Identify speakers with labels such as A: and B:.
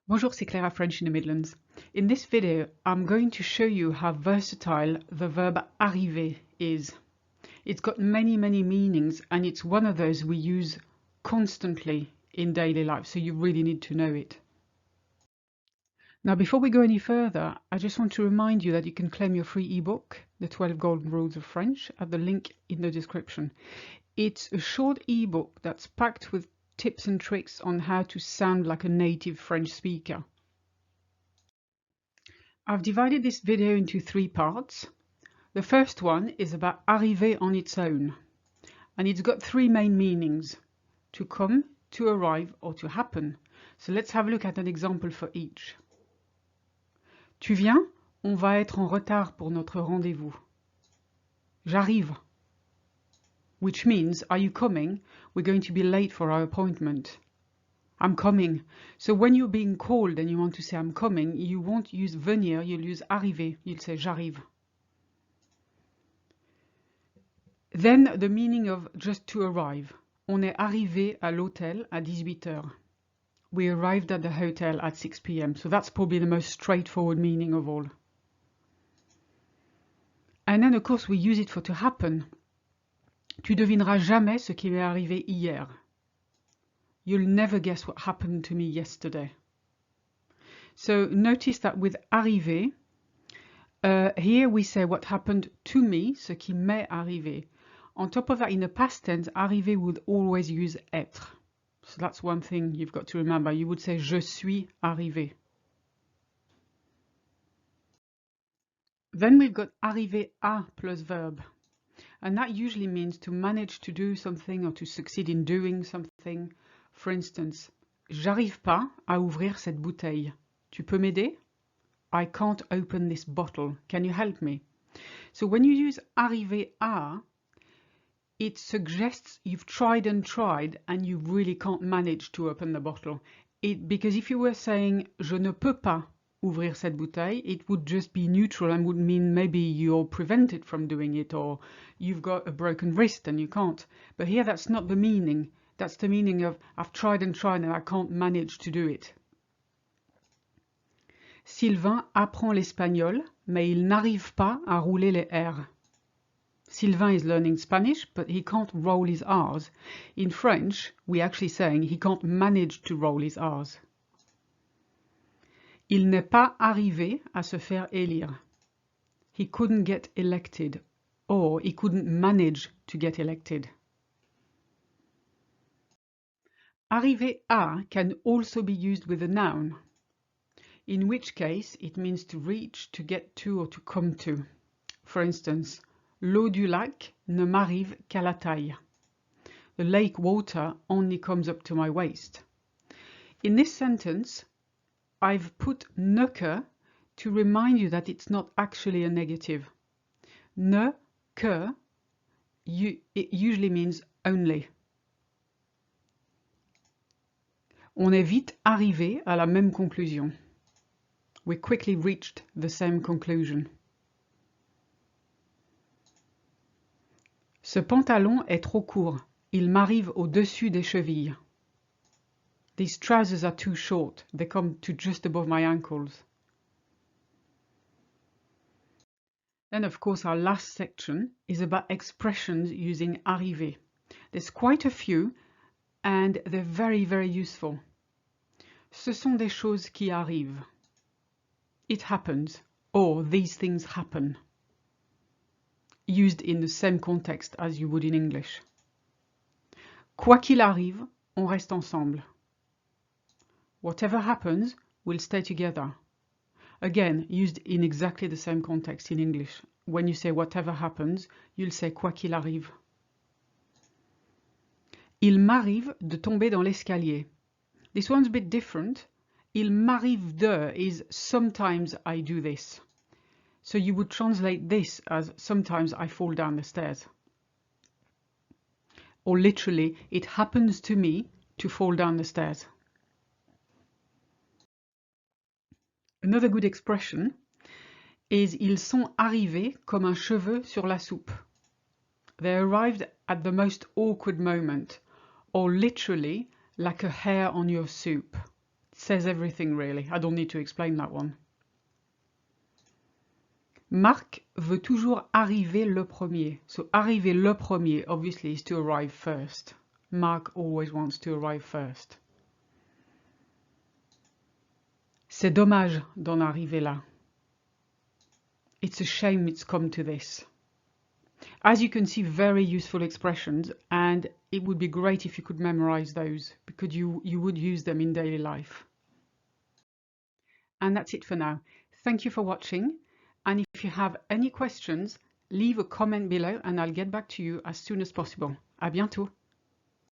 A: Bonjour, c'est Clara French in the Midlands. In this video, I'm going to show you how versatile the verb arriver is. It's got many meanings, and it's one of those we use constantly in daily life, so you really need to know it. Now, before we go any further, I just want to remind you that you can claim your free ebook, The 12 Golden Rules of French, at the link in the description. It's a short ebook that's packed with tips and tricks on how to sound like a native French speaker. I've divided this video into three parts. The first one is about arriver on its own, and it's got three main meanings: to come, to arrive, or to happen. So let's have a look at an example for each. Tu viens? On va être en retard pour notre rendez-vous. J'arrive. Which means, are you coming? We're going to be late for our appointment. I'm coming. So when you're being called and you want to say I'm coming, you won't use venir, you'll use arriver. You'll say j'arrive. Then the meaning of just to arrive. On est arrivé à l'hôtel à 18h. We arrived at the hotel at 6 p.m. So that's probably the most straightforward meaning of all. And then of course we use it for to happen. Tu devineras jamais ce qui m'est arrivé hier. You'll never guess what happened to me yesterday. So notice that with arriver, here we say what happened to me, ce qui m'est arrivé. On top of that, in the past tense, arriver would always use être. So that's one thing you've got to remember. You would say je suis arrivé. Then we've got arriver à plus verb. And that usually means to manage to do something or to succeed in doing something. For instance, j'arrive pas à ouvrir cette bouteille. Tu peux m'aider? I can't open this bottle. Can you help me? So when you use arriver à, it suggests you've tried and you really can't manage to open the bottle. Because if you were saying je ne peux pas ouvrir cette bouteille, it would just be neutral and would mean maybe you're prevented from doing it, or you've got a broken wrist and you can't. But here that's not the meaning. That's the meaning of I've tried and I can't manage to do it. Sylvain apprend l'espagnol, mais il n'arrive pas à rouler les R. Sylvain is learning Spanish, but he can't roll his R's. In French, we're actually saying he can't manage to roll his R's. Il n'est pas arrivé à se faire élire. He couldn't get elected, or he couldn't manage to get elected. Arriver à can also be used with a noun, in which case it means to reach, to get to, or to come to. For instance, l'eau du lac ne m'arrive qu'à la taille. The lake water only comes up to my waist. In this sentence, I've put ne que to remind you that it's not actually a negative. Ne que, it usually means only. On est vite arrivé à la même conclusion. We quickly reached the same conclusion. Ce pantalon est trop court. Il m'arrive au-dessus des chevilles. These trousers are too short. They come to just above my ankles. Then, of course, our last section is about expressions using arriver. There's quite a few, and they're very useful. Ce sont des choses qui arrivent. It happens, or these things happen. Used in the same context as you would in English. Quoi qu'il arrive, on reste ensemble. Whatever happens, we'll stay together. Again, used in exactly the same context in English. When you say whatever happens, you'll say quoi qu'il arrive. Il m'arrive de tomber dans l'escalier. This one's a bit different. Il m'arrive de is sometimes I do this. So you would translate this as sometimes I fall down the stairs. Or literally, it happens to me to fall down the stairs. Another good expression is ils sont arrivés comme un cheveu sur la soupe. They arrived at the most awkward moment, or literally like a hair on your soup. says everything really. I don't need to explain that one. Marc veut toujours arriver le premier. So arriver le premier, obviously, is to arrive first. Marc always wants to arrive first. C'est dommage d'en arriver là. It's a shame it's come to this. As you can see, very useful expressions, and it would be great if you could memorize those, because you would use them in daily life. And that's it for now. Thank you for watching, and if you have any questions, leave a comment below and I'll get back to you as soon as possible. À bientôt!